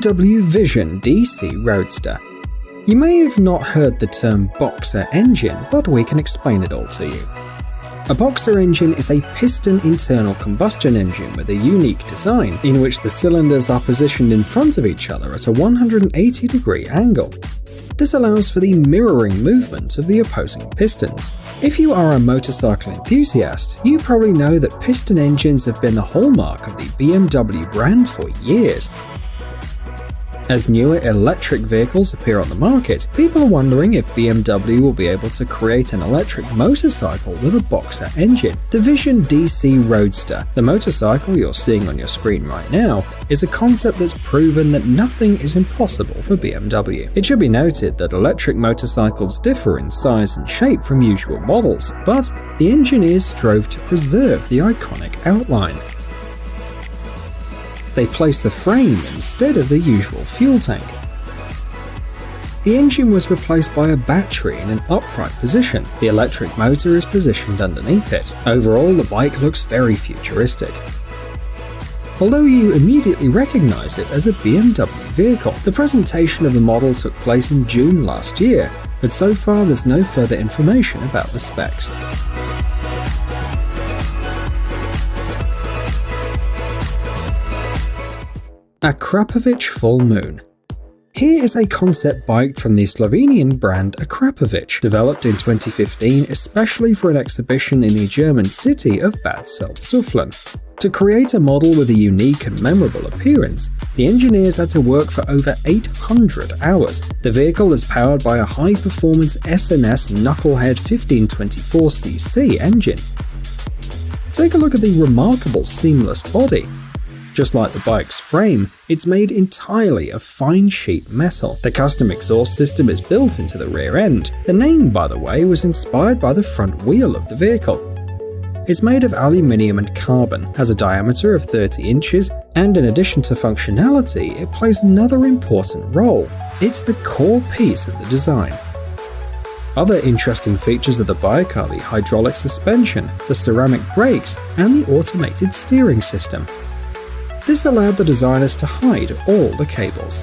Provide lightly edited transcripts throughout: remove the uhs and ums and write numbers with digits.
BMW Vision DC Roadster. You may have not heard the term boxer engine, but we can explain it all to you. A boxer engine is a piston internal combustion engine with a unique design, in which the cylinders are positioned in front of each other at a 180-degree angle. This allows for the mirroring movement of the opposing pistons. If you are a motorcycle enthusiast, you probably know that piston engines have been the hallmark of the BMW brand for years. As newer electric vehicles appear on the market, people are wondering if BMW will be able to create an electric motorcycle with a boxer engine. The Vision DC Roadster, the motorcycle you're seeing on your screen right now, is a concept that's proven that nothing is impossible for BMW. It should be noted that electric motorcycles differ in size and shape from usual models, but the engineers strove to preserve the iconic outline. They placed the frame instead of the usual fuel tank. The engine was replaced by a battery in an upright position. The electric motor is positioned underneath it. Overall, the bike looks very futuristic. Although you immediately recognize it as a BMW vehicle, the presentation of the model took place in June last year, but so far there's no further information about the specs. Akrapovic Full Moon. Here is a concept bike from the Slovenian brand Akrapovic, developed in 2015 especially for an exhibition in the German city of Bad Salzuflen. To create a model with a unique and memorable appearance, the engineers had to work for over 800 hours. The vehicle is powered by a high-performance SNS Knucklehead 1524cc engine. Take a look at the remarkable seamless body. Just like the bike's frame, it's made entirely of fine sheet metal. The custom exhaust system is built into the rear end. The name, by the way, was inspired by the front wheel of the vehicle. It's made of aluminium and carbon, has a diameter of 30 inches, and in addition to functionality, it plays another important role. It's the core piece of the design. Other interesting features of the bike are the hydraulic suspension, the ceramic brakes, and the automated steering system. This allowed the designers to hide all the cables.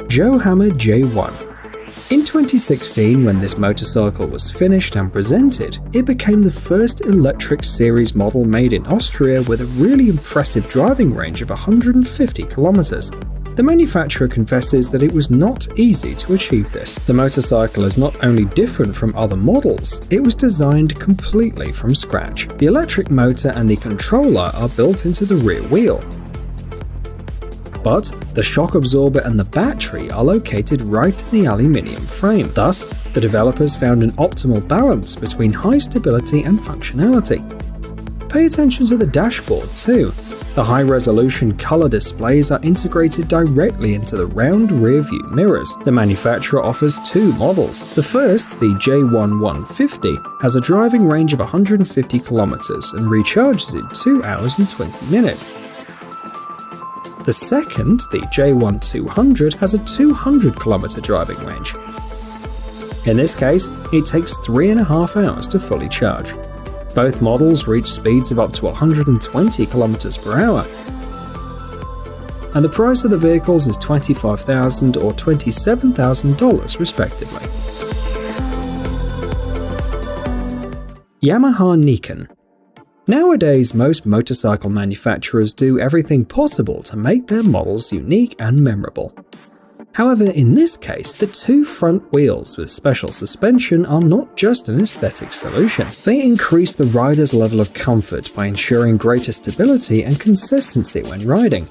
Joe Hammer J1. In 2016, when this motorcycle was finished and presented, it became the first electric series model made in Austria with a really impressive driving range of 150 kilometers. The manufacturer confesses that it was not easy to achieve this. The motorcycle is not only different from other models, it was designed completely from scratch. The electric motor and the controller are built into the rear wheel, but the shock absorber and the battery are located right in the aluminium frame. Thus, the developers found an optimal balance between high stability and functionality. Pay attention to the dashboard too. The high-resolution color displays are integrated directly into the round rear-view mirrors. The manufacturer offers two models. The first, the J1-150, has a driving range of 150 kilometers and recharges in 2 hours and 20 minutes. The second, the J1-200, has a 200-kilometer driving range. In this case, it takes 3.5 hours to fully charge. Both models reach speeds of up to 120 km per hour, and the price of the vehicles is $25,000 or $27,000 respectively. Yamaha Nikon. Nowadays, most motorcycle manufacturers do everything possible to make their models unique and memorable. However, in this case, the two front wheels with special suspension are not just an aesthetic solution. They increase the rider's level of comfort by ensuring greater stability and consistency when riding.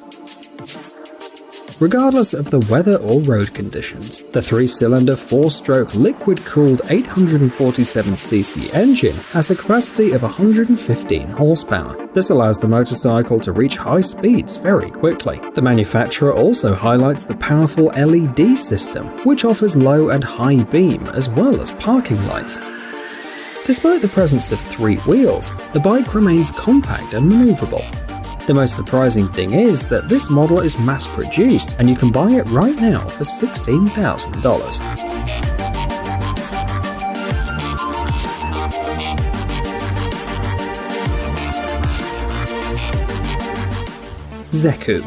Regardless of the weather or road conditions, the 3-cylinder 4-stroke liquid-cooled 847cc engine has a capacity of 115 horsepower. This allows the motorcycle to reach high speeds very quickly. The manufacturer also highlights the powerful LED system, which offers low and high beam as well as parking lights. Despite the presence of 3 wheels, the bike remains compact and maneuverable. The most surprising thing is that this model is mass-produced and you can buy it right now for $16,000. Zeku.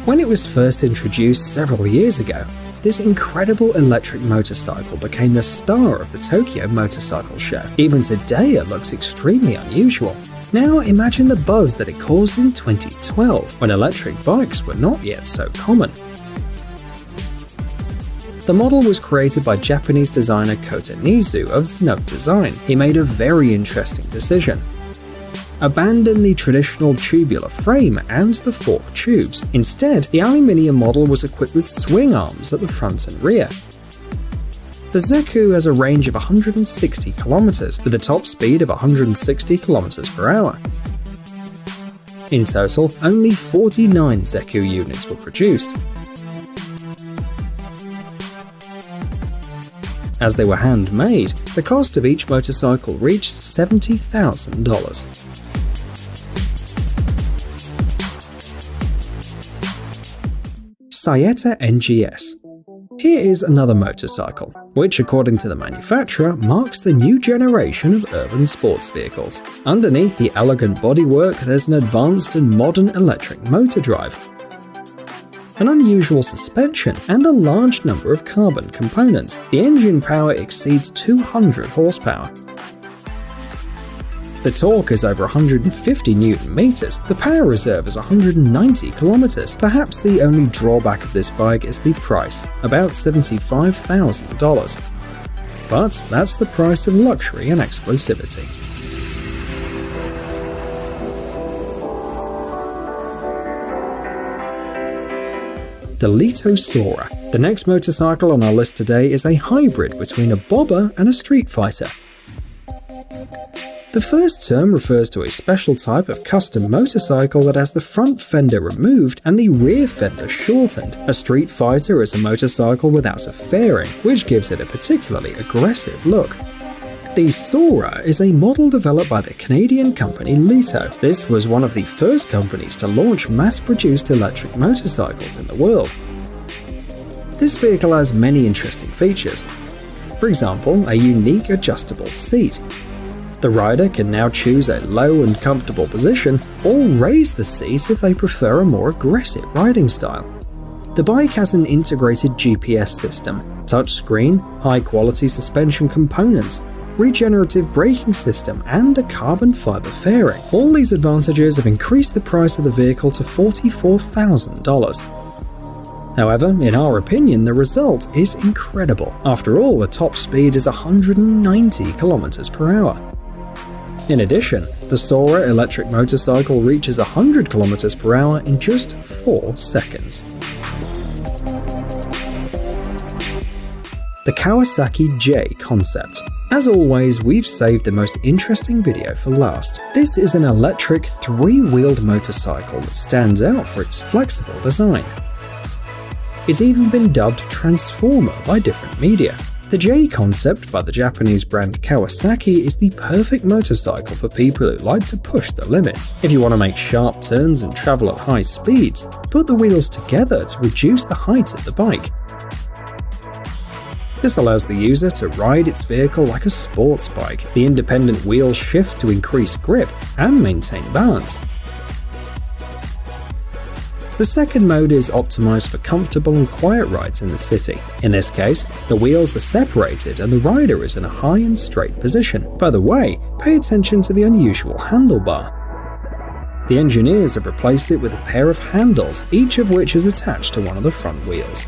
When it was first introduced several years ago, this incredible electric motorcycle became the star of the Tokyo Motorcycle Show. Even today it looks extremely unusual. Now imagine the buzz that it caused in 2012, when electric bikes were not yet so common. The model was created by Japanese designer Kota Nizu of Snow Design. He made a very interesting decision. Abandon the traditional tubular frame and the fork tubes. Instead, the aluminium model was equipped with swing arms at the front and rear. The Zeku has a range of 160 km with a top speed of 160 km per hour. In total, only 49 Zeku units were produced. As they were handmade, the cost of each motorcycle reached $70,000. Sayeta NGS. Here is another motorcycle, which according to the manufacturer marks the new generation of urban sports vehicles. Underneath the elegant bodywork there's an advanced and modern electric motor drive, an unusual suspension, and a large number of carbon components. The engine power exceeds 200 horsepower. The torque is over 150 Nm, the power reserve is 190 km. Perhaps the only drawback of this bike is the price, about $75,000. But that's the price of luxury and exclusivity. The Lito Sora. The next motorcycle on our list today is a hybrid between a bobber and a street fighter. The first term refers to a special type of custom motorcycle that has the front fender removed and the rear fender shortened. A street fighter is a motorcycle without a fairing, which gives it a particularly aggressive look. The Sora is a model developed by the Canadian company Lito. This was one of the first companies to launch mass-produced electric motorcycles in the world. This vehicle has many interesting features. For example, a unique adjustable seat. The rider can now choose a low and comfortable position or raise the seat if they prefer a more aggressive riding style. The bike has an integrated GPS system, touchscreen, high-quality suspension components, regenerative braking system, and a carbon fiber fairing. All these advantages have increased the price of the vehicle to $44,000. However, in our opinion, the result is incredible. After all, the top speed is 190 km per hour. In addition, the Sora electric motorcycle reaches 100 km per hour in just 4 seconds. The Kawasaki J concept. As always, we've saved the most interesting video for last. This is an electric 3-wheeled motorcycle that stands out for its flexible design. It's even been dubbed Transformer by different media. The J concept by the Japanese brand Kawasaki is the perfect motorcycle for people who like to push the limits. If you want to make sharp turns and travel at high speeds, put the wheels together to reduce the height of the bike. This allows the user to ride its vehicle like a sports bike. The independent wheels shift to increase grip and maintain balance. The second mode is optimized for comfortable and quiet rides in the city. In this case, the wheels are separated and the rider is in a high and straight position. By the way, pay attention to the unusual handlebar. The engineers have replaced it with a pair of handles, each of which is attached to one of the front wheels.